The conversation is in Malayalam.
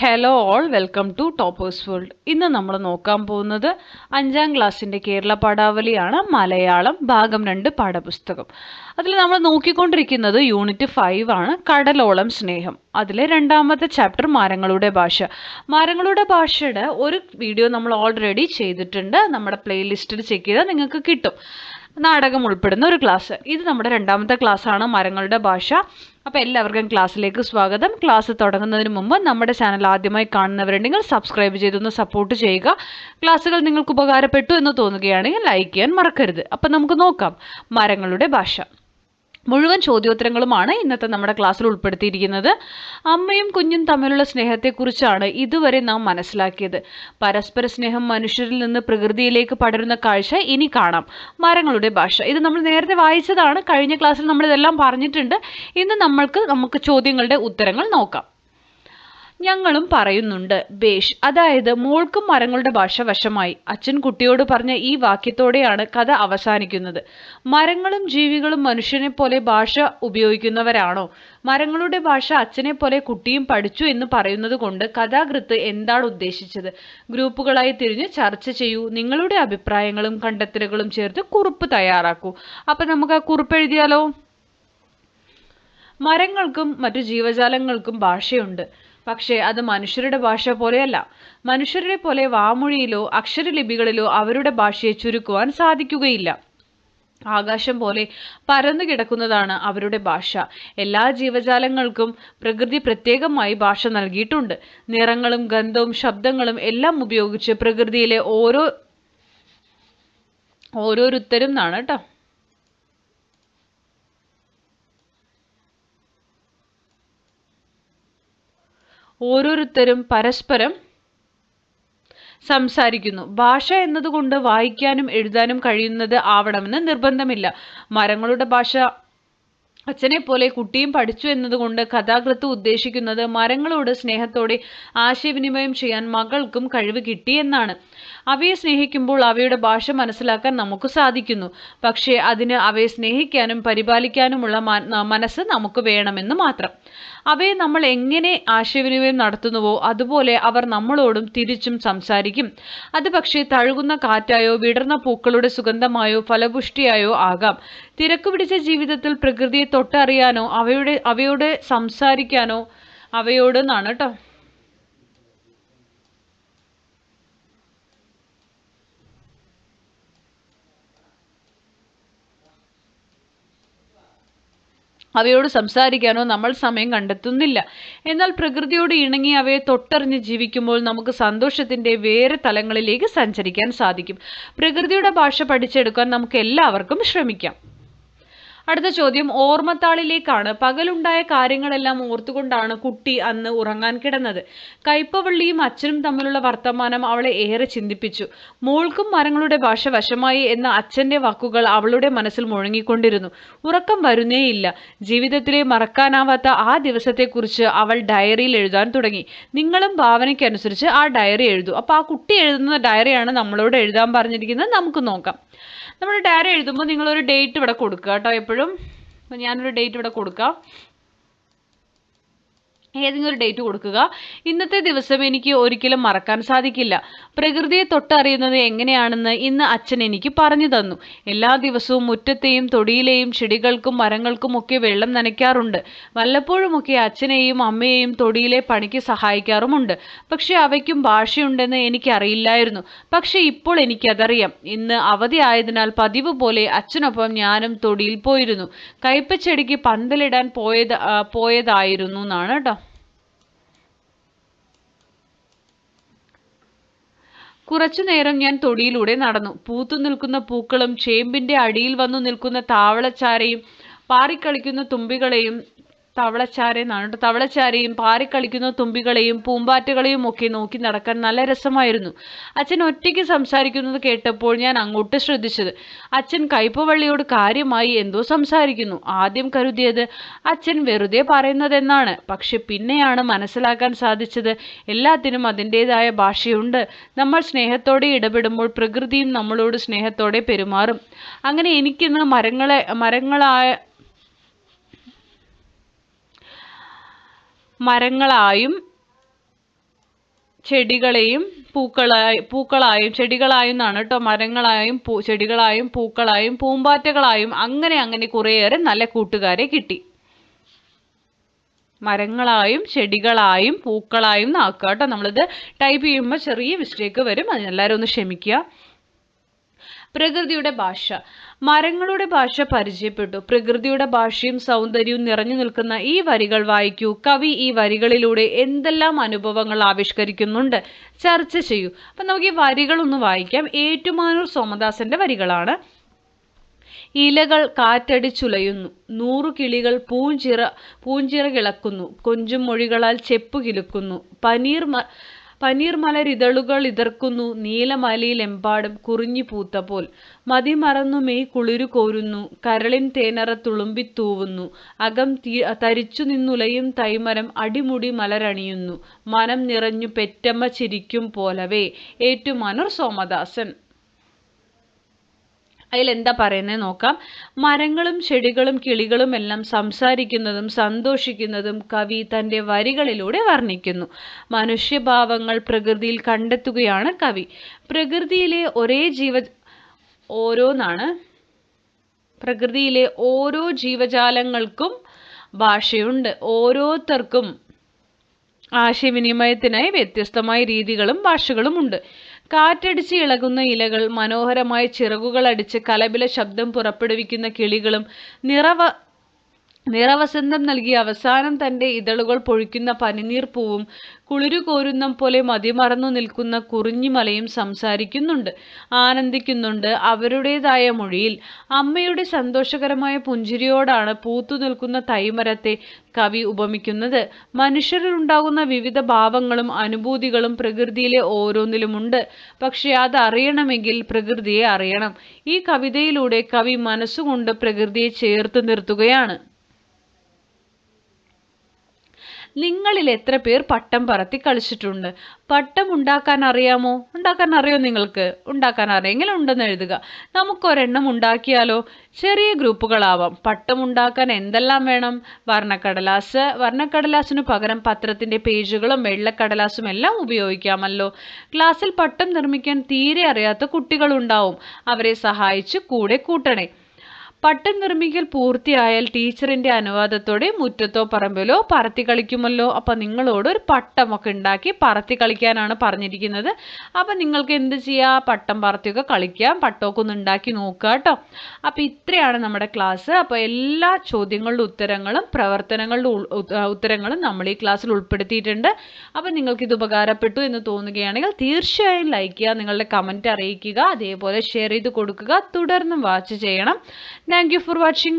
Hello all, welcome to toppers world. ഇന്ന് നമ്മൾ നോക്കാൻ പോകുന്നത് 5ാം ക്ലാസ്സിൻ്റെ കേരള പാഠാവലിയാണ്. മലയാളം ഭാഗം 2 പാഠപുസ്തകം. അതിൽ നമ്മൾ നോക്കിക്കൊണ്ടിരിക്കുന്നത് യൂണിറ്റ് 5 ആണ്, കടലോളം സ്നേഹം. അതിലെ 2ാമത്തെ ചാപ്റ്റർ മരങ്ങളുടെ ഭാഷ. മരങ്ങളുടെ ഭാഷയുടെ ഒരു വീഡിയോ നമ്മൾ ഓൾറെഡി ചെയ്തിട്ടുണ്ട്. നമ്മുടെ പ്ലേലിസ്റ്റിൽ ചെക്ക് ചെയ്താൽ നിങ്ങൾക്ക് കിട്ടും. നാടകം ഉൾപ്പെടുന്ന ഒരു ക്ലാസ്. ഇത് നമ്മുടെ 2ാമത്തെ ക്ലാസ്സാണ്, മരങ്ങളുടെ ഭാഷ. അപ്പോൾ എല്ലാവർക്കും ക്ലാസ്സിലേക്ക് സ്വാഗതം. ക്ലാസ് തുടങ്ങുന്നതിന് മുമ്പ് നമ്മുടെ ചാനൽ ആദ്യമായി കാണുന്നവരുണ്ടെങ്കിൽ സബ്സ്ക്രൈബ് ചെയ്തൊന്ന് സപ്പോർട്ട് ചെയ്യുക. ക്ലാസ്സുകൾ നിങ്ങൾക്ക് ഉപകാരപ്പെട്ടു എന്ന് തോന്നുകയാണെങ്കിൽ ലൈക്ക് ചെയ്യാൻ മറക്കരുത്. അപ്പം നമുക്ക് നോക്കാം മരങ്ങളുടെ ഭാഷ. മുഴുവൻ ചോദ്യോത്തരങ്ങളുമാണ് ഇന്നത്തെ നമ്മുടെ ക്ലാസ്സിൽ ഉൾപ്പെടുത്തിയിരിക്കുന്നത്. അമ്മയും കുഞ്ഞും തമ്മിലുള്ള സ്നേഹത്തെക്കുറിച്ചാണ് ഇതുവരെ നാം മനസ്സിലാക്കിയത്. പരസ്പര സ്നേഹം മനുഷ്യരിൽ നിന്ന് പ്രകൃതിയിലേക്ക് പടരുന്ന കാഴ്ച ഇനി കാണാം. മരങ്ങളുടെ ഭാഷ. ഇത് നമ്മൾ നേരത്തെ വായിച്ചതാണ്. കഴിഞ്ഞ ക്ലാസ്സിൽ നമ്മൾ ഇതെല്ലാം പറഞ്ഞിട്ടുണ്ട്. ഇന്ന് നമുക്ക് ചോദ്യങ്ങളുടെ ഉത്തരങ്ങൾ നോക്കാം. ഞങ്ങളും പറയുന്നുണ്ട് ബേഷ്, അതായത് മോൾക്കും മരങ്ങളുടെ ഭാഷ വശമായി. അച്ഛൻ കുട്ടിയോട് പറഞ്ഞ ഈ വാക്യത്തോടെയാണ് കഥ അവസാനിക്കുന്നത്. മരങ്ങളും ജീവികളും മനുഷ്യനെ പോലെ ഭാഷ ഉപയോഗിക്കുന്നവരാണോ? മരങ്ങളുടെ ഭാഷ അച്ഛനെ പോലെ കുട്ടിയും പഠിച്ചു എന്ന് പറയുന്നത് കൊണ്ട് കഥാകൃത്ത് എന്താണ് ഉദ്ദേശിച്ചത്? ഗ്രൂപ്പുകളായി തിരിഞ്ഞ് ചർച്ച ചെയ്യൂ. നിങ്ങളുടെ അഭിപ്രായങ്ങളും കണ്ടെത്തലുകളും ചേർത്ത് കുറിപ്പ് തയ്യാറാക്കൂ. അപ്പൊ നമുക്ക് ആ കുറിപ്പ് എഴുതിയാലോ? മരങ്ങൾക്കും മറ്റു ജീവജാലങ്ങൾക്കും ഭാഷയുണ്ട്. പക്ഷേ അത് മനുഷ്യരുടെ ഭാഷ പോലെയല്ല. മനുഷ്യരെ പോലെ വാമൊഴിയിലോ അക്ഷരലിപികളിലോ അവരുടെ ഭാഷയെ ചുരുക്കുവാൻ സാധിക്കുകയില്ല. ആകാശം പോലെ പരന്നു കിടക്കുന്നതാണ് അവരുടെ ഭാഷ. എല്ലാ ജീവജാലങ്ങൾക്കും പ്രകൃതി പ്രത്യേകമായി ഭാഷ നൽകിയിട്ടുണ്ട്. നിറങ്ങളും ഗന്ധവും ശബ്ദങ്ങളും എല്ലാം ഉപയോഗിച്ച് പ്രകൃതിയിലെ ഓരോരുത്തരും എന്നാണ് കേട്ടോ. ഓരോരുത്തരും പരസ്പരം സംസാരിക്കുന്നു. ഭാഷ എന്നതുകൊണ്ട് വായിക്കാനും എഴുതാനും കഴിയുന്നത് ആവണമെന്ന് നിർബന്ധമില്ല. മരങ്ങളുടെ ഭാഷ അച്ഛനെ പോലെ കുട്ടിയും പഠിച്ചു എന്നതുകൊണ്ട് കഥാകൃത്ത് ഉദ്ദേശിക്കുന്നത് മരങ്ങളോട് സ്നേഹത്തോടെ ആശയവിനിമയം ചെയ്യാൻ മകൾക്കും കഴിവ് കിട്ടി എന്നാണ്. അവയെ സ്നേഹിക്കുമ്പോൾ അവയുടെ ഭാഷ മനസ്സിലാക്കാൻ നമുക്ക് സാധിക്കുന്നു. പക്ഷേ അതിന് അവയെ സ്നേഹിക്കാനും പരിപാലിക്കാനുമുള്ള മനസ്സ് നമുക്ക് വേണമെന്ന് മാത്രം. അവയെ നമ്മൾ എങ്ങനെ ആശയവിനിമയം നടത്തുന്നുവോ അതുപോലെ അവർ നമ്മളോടും തിരിച്ചും സംസാരിക്കും. അത് പക്ഷേ തഴുകുന്ന കാറ്റായോ വിടർന്ന പൂക്കളുടെ സുഗന്ധമായോ ഫലപുഷ്ടിയായോ ആകാം. തിരക്കുപിടിച്ച ജീവിതത്തിൽ പ്രകൃതിയെ തൊട്ടറിയാനോ അവയോട് സംസാരിക്കാനോ അവയോടെന്നാണ് കേട്ടോ. അവയോട് സംസാരിക്കാനോ നമ്മൾ സമയം കണ്ടെത്തുന്നില്ല. എന്നാൽ പ്രകൃതിയോട് ഇണങ്ങി അവയെ തൊട്ടറിഞ്ഞ് ജീവിക്കുമ്പോൾ നമുക്ക് സന്തോഷത്തിന്റെ വേറെ തലങ്ങളിലേക്ക് സഞ്ചരിക്കാൻ സാധിക്കും. പ്രകൃതിയുടെ ഭാഷ പഠിച്ചെടുക്കാൻ നമുക്ക് എല്ലാവർക്കും ശ്രമിക്കാം. അടുത്ത ചോദ്യം ഓർമ്മത്താളിലേക്കാണ്. പകലുണ്ടായ കാര്യങ്ങളെല്ലാം ഓർത്തുകൊണ്ടാണ് കുട്ടി അന്ന് ഉറങ്ങാൻ കിടന്നത്. കയ്പവള്ളിയും അച്ഛനും തമ്മിലുള്ള വർത്തമാനം അവളെ ഏറെ ചിന്തിപ്പിച്ചു. മോൾക്കും മരങ്ങളുടെ ഭാഷ വശമായി എന്ന അച്ഛന്റെ വാക്കുകൾ അവളുടെ മനസ്സിൽ മുഴങ്ങിക്കൊണ്ടിരുന്നു. ഉറക്കം വരുന്നേയില്ല. ജീവിതത്തിലെ മറക്കാനാവാത്ത ആ ദിവസത്തെക്കുറിച്ച് അവൾ ഡയറിയിൽ എഴുതാൻ തുടങ്ങി. നിങ്ങളും ഭാവനയ്ക്കനുസരിച്ച് ആ ഡയറി എഴുതൂ. അപ്പോൾ ആ കുട്ടി എഴുതുന്ന ഡയറിയാണ് നമ്മളോട് എഴുതാൻ പറഞ്ഞിരിക്കുന്നത്. നമുക്ക് നോക്കാം. നമ്മൾ ഡയറി എഴുതുമ്പോൾ നിങ്ങളൊരു ഡേറ്റ് ഇവിടെ കൊടുക്കുക കേട്ടോ. എപ്പോഴും ഞാനൊരു ഡേറ്റ് ഇവിടെ കൊടുക്കാം. ഏതെങ്കിലും ഒരു ഡേറ്റ് കൊടുക്കുക. ഇന്നത്തെ ദിവസം എനിക്ക് ഒരിക്കലും മറക്കാൻ സാധിക്കില്ല. പ്രകൃതിയെ തൊട്ടറിയുന്നത് എങ്ങനെയാണെന്ന് ഇന്ന് അച്ഛൻ എനിക്ക് പറഞ്ഞു തന്നു. എല്ലാ ദിവസവും മുറ്റത്തെയും തൊടിയിലെയും ചെടികൾക്കും മരങ്ങൾക്കും ഒക്കെ വെള്ളം നനയ്ക്കാറുണ്ട്. വല്ലപ്പോഴുമൊക്കെ അച്ഛനെയും അമ്മയെയും തൊടിയിലെ പണിക്ക് സഹായിക്കാറുമുണ്ട്. പക്ഷെ അവയ്ക്കും ഭാഷയുണ്ടെന്ന് എനിക്കറിയില്ലായിരുന്നു. പക്ഷെ ഇപ്പോൾ എനിക്കതറിയാം. ഇന്ന് അവധി ആയതിനാൽ പതിവ് പോലെ അച്ഛനൊപ്പം ഞാനും തൊടിയിൽ പോയിരുന്നു. കയ്പച്ചെടിക്ക് പന്തലിടാൻ പോയതായിരുന്നു എന്നാണ് കേട്ടോ. കുറച്ചു നേരം ഞാൻ തൊടിയിലൂടെ നടന്നു. പൂത്തു നിൽക്കുന്ന പൂക്കളും ചേമ്പിന്റെ അടിയിൽ വന്നു നിൽക്കുന്ന താവളച്ചാരയും പാറിക്കളിക്കുന്ന തുമ്പികളെയും തവളച്ചാരയും പാറിക്കളിക്കുന്ന തുമ്പികളെയും പൂമ്പാറ്റകളെയും ഒക്കെ നോക്കി നടക്കാൻ നല്ല രസമായിരുന്നു. അച്ഛൻ ഒറ്റയ്ക്ക് സംസാരിക്കുന്നത് കേട്ടപ്പോൾ ഞാൻ അങ്ങോട്ട് ശ്രദ്ധിച്ചത്. അച്ഛൻ കയ്പവള്ളിയോട് കാര്യമായി എന്തോ സംസാരിക്കുന്നു. ആദ്യം കരുതിയത് അച്ഛൻ വെറുതെ പറയുന്നതെന്നാണ്. പക്ഷെ പിന്നെയാണ് മനസ്സിലാക്കാൻ സാധിച്ചത് എല്ലാത്തിനും അതിൻ്റെതായ ഭാഷയുണ്ട്. നമ്മൾ സ്നേഹത്തോടെ ഇടപെടുമ്പോൾ പ്രകൃതിയും നമ്മളോട് സ്നേഹത്തോടെ പെരുമാറും. അങ്ങനെ എനിക്കിന്ന് മരങ്ങളായും ചെടികളെയും പൂക്കളായും ചെടികളായും എന്നാണ് കേട്ടോ, മരങ്ങളായും ചെടികളായും പൂക്കളായും പൂമ്പാറ്റകളായും അങ്ങനെ കുറേയേറെ നല്ല കൂട്ടുകാരെ കിട്ടി. മരങ്ങളായും ചെടികളായും പൂക്കളായും ആക്കുക കേട്ടോ. നമ്മളിത് ടൈപ്പ് ചെയ്യുമ്പോൾ ചെറിയ മിസ്റ്റേക്ക് വരും, അതിനെല്ലാവരും ഒന്ന് ക്ഷമിക്കുക. പ്രകൃതിയുടെ ഭാഷ. മരങ്ങളുടെ ഭാഷ പരിചയപ്പെട്ടു. പ്രകൃതിയുടെ ഭാഷയും സൗന്ദര്യവും നിറഞ്ഞു നിൽക്കുന്ന ഈ വരികൾ വായിക്കൂ. കവി ഈ വരികളിലൂടെ എന്തെല്ലാം അനുഭവങ്ങൾ ആവിഷ്കരിക്കുന്നുണ്ട്, ചർച്ച ചെയ്യൂ. അപ്പം നമുക്ക് ഈ വരികളൊന്ന് വായിക്കാം. ഏറ്റുമാനൂർ സോമദാസന്റെ വരികളാണ്. ഇലകൾ കാറ്റടിച്ചുലയുന്നു, 100 കിളികൾ പൂഞ്ചിറ കിളക്കുന്നു, കൊഞ്ചും മൊഴികളാൽ ചെപ്പു കിലുക്കുന്നു, പനീർമലരിതളുകൾ ഇതർക്കുന്നു, നീലമലയിലെമ്പാടും കുറിഞ്ഞു പൂത്തപോൽ, മതിമറന്നു മെയ് കുളിരു കോരുന്നു, കരളിൻ തേനറ തുളുമ്പിത്തൂവുന്നു, അകം തരിച്ചു നിന്നുലയും തൈമരം അടിമുടി മലരണിയുന്നു, മനം നിറഞ്ഞു പെറ്റമ്മ ചിരിക്കും പോലവേ. ഏറ്റുമാനൂർ സോമദാസൻ. അതിലെന്താ പറയുന്നത് നോക്കാം. മരങ്ങളും ചെടികളും കിളികളും എല്ലാം സംസാരിക്കുന്നതും സന്തോഷിക്കുന്നതും കവി തൻ്റെ വരികളിലൂടെ വർണ്ണിക്കുന്നു. മനുഷ്യഭാവങ്ങൾ പ്രകൃതിയിൽ കണ്ടെത്തുകയാണ് കവി. പ്രകൃതിയിലെ പ്രകൃതിയിലെ ഓരോ ജീവജാലങ്ങൾക്കും ഭാഷയുണ്ട്. ഓരോരുത്തർക്കും ആശയവിനിമയത്തിനായി വ്യത്യസ്തമായ രീതികളും ഭാഷകളും ഉണ്ട്. കാറ്റടിച്ച് ഇളകുന്ന ഇലകൾ, മനോഹരമായ ചിറകുകളടിച്ച് കലപില ശബ്ദം പുറപ്പെടുവിക്കുന്ന കിളികളും, നിറവസന്തം നൽകി അവസാനം തൻ്റെ ഇതളുകൾ പൊഴിക്കുന്ന പനിനീർപ്പൂവും, കുളിരുകോരുന്ന പോലെ മതിമറന്നു നിൽക്കുന്ന കുറിഞ്ഞിമലയും സംസാരിക്കുന്നുണ്ട്, ആനന്ദിക്കുന്നുണ്ട് അവരുടേതായ മൊഴിയിൽ. അമ്മയുടെ സന്തോഷകരമായ പുഞ്ചിരിയോടാണ് പൂത്തു നിൽക്കുന്ന തൈമരത്തെ കവി ഉപമിക്കുന്നത്. മനുഷ്യരിലുണ്ടാകുന്ന വിവിധ ഭാവങ്ങളും അനുഭൂതികളും പ്രകൃതിയിലെ ഓരോന്നിലുമുണ്ട്. പക്ഷെ അതറിയണമെങ്കിൽ പ്രകൃതിയെ അറിയണം. ഈ കവിതയിലൂടെ കവി മനസ്സുകൊണ്ട് പ്രകൃതിയെ ചേർത്ത് നിർത്തുകയാണ്. നിങ്ങളിൽ എത്ര പേർ പട്ടം പറത്തി കളിച്ചിട്ടുണ്ട്? പട്ടം ഉണ്ടാക്കാൻ അറിയാമോ? ഉണ്ടാക്കാൻ അറിയോ നിങ്ങൾക്ക്? ഉണ്ടാക്കാൻ അറിയെങ്കിൽ ഉണ്ടെന്ന് എഴുതുക. നമുക്കൊരെണ്ണം ഉണ്ടാക്കിയാലോ? ചെറിയ ഗ്രൂപ്പുകളാവാം. പട്ടം ഉണ്ടാക്കാൻ എന്തെല്ലാം വേണം? വർണ്ണക്കടലാസിനു പകരം പത്രത്തിൻ്റെ പേജുകളും വെള്ളക്കടലാസും എല്ലാം ഉപയോഗിക്കാമല്ലോ. ക്ലാസ്സിൽ പട്ടം നിർമ്മിക്കാൻ തീരെ അറിയാത്ത കുട്ടികളുണ്ടാവും. അവരെ സഹായിച്ച് കൂടെ കൂട്ടണേ. പട്ടം നിർമ്മിക്കൽ പൂർത്തിയായാൽ ടീച്ചറിൻ്റെ അനുവാദത്തോടെ മുറ്റത്തോ പറമ്പിലോ പറത്തി കളിക്കുമല്ലോ. അപ്പം നിങ്ങളോട് ഒരു പട്ടമൊക്കെ ഉണ്ടാക്കി പറത്തി കളിക്കാനാണ് പറഞ്ഞിരിക്കുന്നത്. അപ്പം നിങ്ങൾക്ക് എന്ത് ചെയ്യാം? പട്ടം പറത്തിയൊക്കെ കളിക്കാം. പട്ടമൊക്കെ ഒന്ന് ഉണ്ടാക്കി നോക്കുക കേട്ടോ. അപ്പം ഇത്രയാണ് നമ്മുടെ ക്ലാസ്. അപ്പോൾ എല്ലാ ചോദ്യങ്ങളുടെ ഉത്തരങ്ങളും പ്രവർത്തനങ്ങളുടെ ഉത്തരങ്ങളും നമ്മൾ ഈ ക്ലാസ്സിൽ ഉൾപ്പെടുത്തിയിട്ടുണ്ട്. അപ്പം നിങ്ങൾക്കിത് ഉപകാരപ്പെട്ടു എന്ന് തോന്നുകയാണെങ്കിൽ തീർച്ചയായും ലൈക്ക് ചെയ്യുക, നിങ്ങളുടെ കമൻറ്റ് അറിയിക്കുക, അതേപോലെ ഷെയർ ചെയ്ത് കൊടുക്കുക. തുടർന്നും വാച്ച് ചെയ്യണം. Thank you for watching.